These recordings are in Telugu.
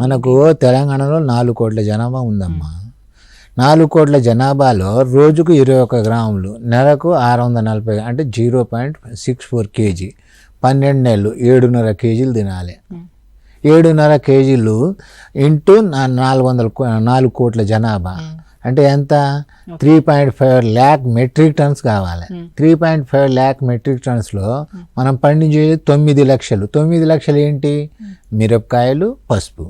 మనకు తెలంగాణలో 4 కోట్ల జనాభా ఉందమ్మా. 4 కోట్ల జనాభాలో రోజుకు 21 గ్రాములు, నెలకు 640 అంటే 0.64 కేజీ. 12 నెలలు 7.5 కేజీలు తినాలి. 7.5 కేజీలు ఇంటూ 4 కోట్ల జనాభా అంటే ఎంత? 3.5 lakh మెట్రిక్ టన్స్ కావాలి. 3.5 lakh మెట్రిక్ టన్స్లో మనం పండించేది 9 లక్షలు. 9 లక్షలు ఏంటి? మిరపకాయలు, పసుపు.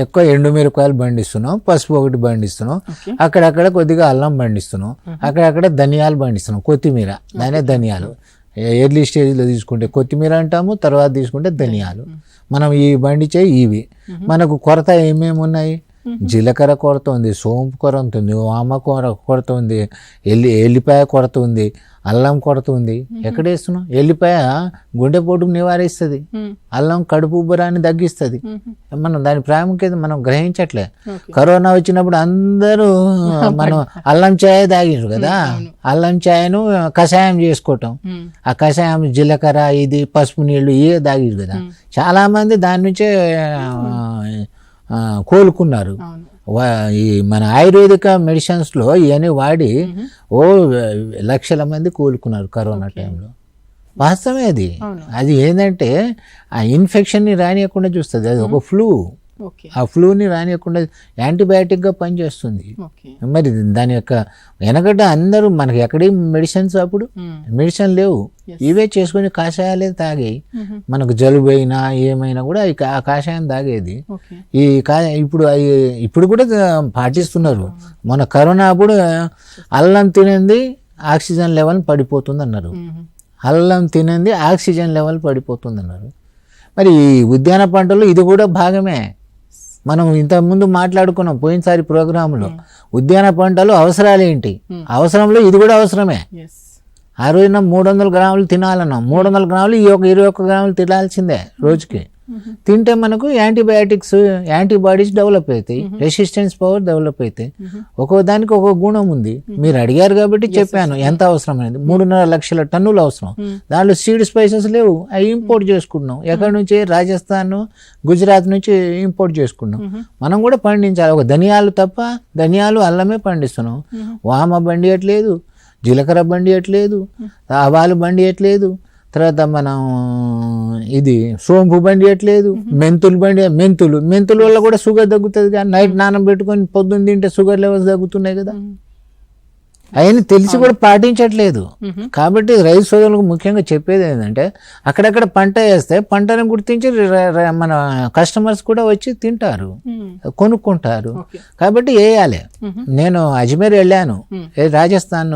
ఎక్కువ ఎండు మిరపకాయలు పండిస్తున్నాం, పసుపు ఒకటి పండిస్తున్నాం, అక్కడక్కడ కొద్దిగా అల్లం పండిస్తున్నాం, అక్కడక్కడ ధనియాలు పండిస్తున్నాం, కొత్తిమీర, దానే ధనియాలు. ఎర్లీ స్టేజ్లో తీసుకుంటే కొత్తిమీర అంటాము, తర్వాత తీసుకుంటే ధనియాలు. మనం ఈ పండించే ఇవి. మనకు కొరత ఏమేమి ఉన్నాయి? జీలకర్ర కొరత ఉంది, సోంపు కొరత ఉంది, వామ కొరత ఉంది, ఎల్లిపాయ కొరత ఉంది, అల్లం కొరత ఉంది. ఎక్కడ వేస్తున్నాం? ఎల్లిపాయ గుండెపోటుకు నివారిస్తుంది, అల్లం కడుపు ఉబ్బరాన్ని తగ్గిస్తుంది. మనం దాని ప్రాముఖ్యత మనం గ్రహించట్లే. కరోనా వచ్చినప్పుడు అందరూ మనం అల్లం ఛాయ్ తాగిండ్రు కదా, అల్లం ఛాయ్ను కషాయం చేసుకోవటం, ఆ కషాయం జీలకర్ర ఇది పసుపు నీళ్లు ఇవే తాగిండ్రు కదా. చాలామంది దాని నుంచే కోలుకున్నారు. ఈ మన ఆయుర్వేదిక మెడిసిన్స్లో ఇవన్నీ వాడి లక్షల మంది కోలుకున్నారు కరోనా టైంలో. వాస్తవమే అది. అది ఏంటంటే ఆ ఇన్ఫెక్షన్ని రానియకుండా చూస్తుంది. అది ఒక ఫ్లూ. ఆ ఫ్లూని రానియకుండా యాంటీబయాటిక్గా పనిచేస్తుంది. మరి దాని యొక్క వెనకట అందరూ మనకి ఎక్కడి మెడిసిన్స్, అప్పుడు మెడిసిన్ లేవు, ఇవే చేసుకుని కాషాయాలే తాగాయి. మనకు జలుబు అయినా ఏమైనా కూడా ఆ కాషాయం తాగేది. ఈ ఇప్పుడు కూడా పాటిస్తున్నారు. మన కరోనా అప్పుడు అల్లం తినేది ఆక్సిజన్ లెవెల్ పడిపోతుంది అన్నారు. అల్లం తినేది ఆక్సిజన్ లెవెల్ పడిపోతుంది అన్నారు. మరి ఈ ఉద్యాన పంటలు ఇది కూడా భాగమే. మనం ఇంతకుముందు మాట్లాడుకున్నాం పోయినసారి ప్రోగ్రాంలో. ఉద్యాన పంటలు అవసరాలు ఏంటి? అవసరంలో ఇది కూడా అవసరమే. ఆ రోజున 300 గ్రాములు తినాలన్నాం. 300 గ్రాములు ఈ 21 గ్రాములు తినాల్సిందే రోజుకి. తింటే మనకు యాంటీబాడీస్ డెవలప్ అవుతాయి, రెసిస్టెన్స్ పవర్ డెవలప్ అవుతాయి. ఒక్కో దానికి ఒక్కో గుణం ఉంది. మీరు అడిగారు కాబట్టి చెప్పాను ఎంత అవసరం అనేది. 3.5 లక్షల టన్నులు అవసరం. దాంట్లో సీడ్ స్పైసెస్ లేవు, అవి ఇంపోర్ట్ చేసుకుంటున్నాం. ఎక్కడి నుంచి? రాజస్థాన్, గుజరాత్ నుంచి ఇంపోర్ట్ చేసుకున్నాం. మనం కూడా పండించాలి. ఒక ధనియాలు తప్ప, ధనియాలు అల్లమే పండిస్తున్నాం. వామ పండియట్లేదు, జీలకర్ర పండియట్లేదు, ఆవాలు పండియట్లేదు, తర్వాత మనం ఇది సోంపు పండియట్లేదు, మెంతులు వల్ల కూడా షుగర్ తగ్గుతుంది. కానీ నైట్ నానబెట్టుకొని పొద్దున్న తింటే షుగర్ లెవెల్స్ తగ్గుతున్నాయి కదా. అవన్నీ తెలిసి కూడా పాటించట్లేదు. కాబట్టి రైతు సోదరులకు ముఖ్యంగా చెప్పేది ఏంటంటే, అక్కడక్కడ పంట వేస్తే పంటను గుర్తించి మన కస్టమర్స్ కూడా వచ్చి తింటారు, కొనుక్కుంటారు. కాబట్టి వేయాలి. నేను అజ్మీర్ వెళ్ళాను, Rajasthan,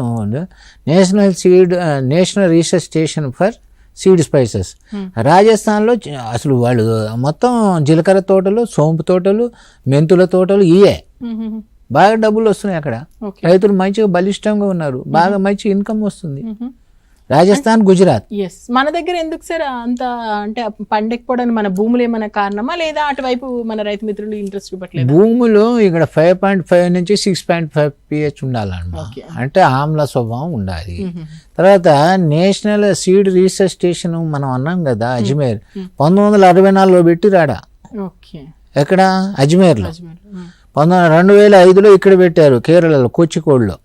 national research station for seed spices. రాజస్థాన్లో అసలు వాళ్ళు మొత్తం జీలకర్ర తోటలు, సోంపు తోటలు, మెంతుల తోటలు ఇవే. బాగా డబ్బులు వస్తున్నాయి అక్కడ. రైతులు మంచిగా బలిష్టంగా ఉన్నారు, బాగా మంచి ఇన్కమ్ వస్తుంది. రాజస్థాన్, గుజరాత్. మన దగ్గర ఎందుకు సార్ అంత అంటే పండకపోవడానికి మన భూములు ఏమైనా కారణమా, లేదా అటువైపు మన రైతు మిత్రులు ఇంట్రెస్ట్ చూపట్లేదు? భూములు ఇక్కడ 5.5 నుంచి 6.5 pH ఉండాలన్నమాట. అంటే ఆమ్ల స్వభావం ఉండాలి. తర్వాత నేషనల్ సీడ్ రీసెర్చ్ స్టేషన్ మనం అన్నాం కదా అజ్మీర్, 1964లో పెట్టి రాడా. ఎక్కడ? అజ్మీర్లో. 2005లో ఇక్కడ పెట్టారు, కేరళలో కోచికోడ్లో.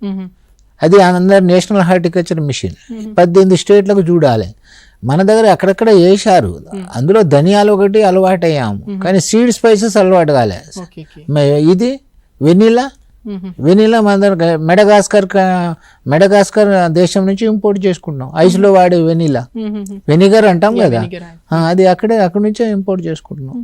అది అందరు నేషనల్ హార్టికల్చర్ మిషన్. 18 స్టేట్లకు చూడాలి. మన దగ్గర అక్కడక్కడ వేశారు. అందులో ధనియాలు ఒకటి అలవాటు అయ్యాము, కానీ సీడ్ స్పైసెస్ అలవాటు కాలే. ఇది వెనిలా మన దగ్గర మెడగాస్కర్ దేశం నుంచి ఇంపోర్ట్ చేసుకుంటున్నాం. ఐస్లో వాడే వెనిగర్ అంటాం కదా, అది అక్కడి నుంచే ఇంపోర్ట్ చేసుకుంటున్నాం.